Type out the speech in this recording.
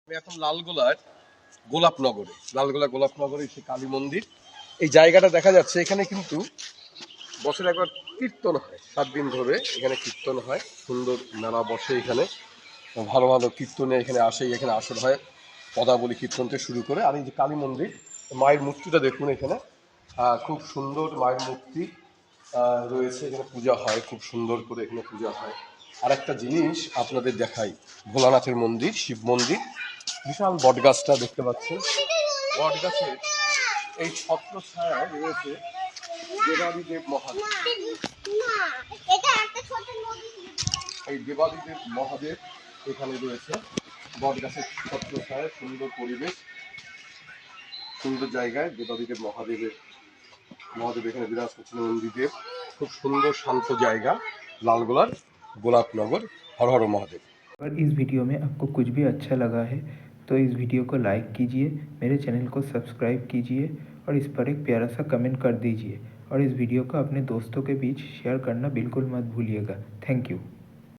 আমি এখন লালগোলার গোলাপনগরে সে কালী মন্দির। এই জায়গাটা দেখা যাচ্ছে, এখানে কিন্তু বছরে একবার কীর্তন হয়, 7 দিন ধরে এখানে কীর্তন হয়, সুন্দর মেলা বসে এখানে, ভালো ভালো কীর্তনে এখানে আসে, এখানে আসর হয় পদাবলী কীর্তন থেকে শুরু করে। আর এই যে কালী মন্দির, মায়ের মূর্তিটা দেখুন এখানে, খুব সুন্দর মায়ের মূর্তি রয়েছে, এখানে পূজা হয়, খুব সুন্দর করে এখানে পূজা হয়। আর একটা জিনিস আপনাদের দেখাই, ভোলানাথের মন্দির, শিব মন্দির, বিশাল বটগাছটা দেখতে পাচ্ছেন। বটগাছের এই ছত্র ছায়ায় রয়েছে দেবাদিদেব মহাদেব। এই দেবাদিদেব মহাদেব এখানে রয়েছে বটগাছের ছত্র ছায়ায়, সুন্দর পরিবেশ, সুন্দর জায়গায় দেবাদিদেব মহাদেব এখানে বিরাজ করছেন। নন্দীদেব, খুব সুন্দর শান্ত জায়গা লালগোলার গোলাপনগর। হর হর महादेव। अगर इस वीडियो में आपको कुछ भी अच्छा लगा है तो इस वीडियो को लाइक कीजिए, मेरे चैनल को सब्सक्राइब कीजिए और इस पर एक प्यारा सा कमेंट कर दीजिए और इस वीडियो को अपने दोस्तों के बीच शेयर करना बिल्कुल मत भूलिएगा। Thank you.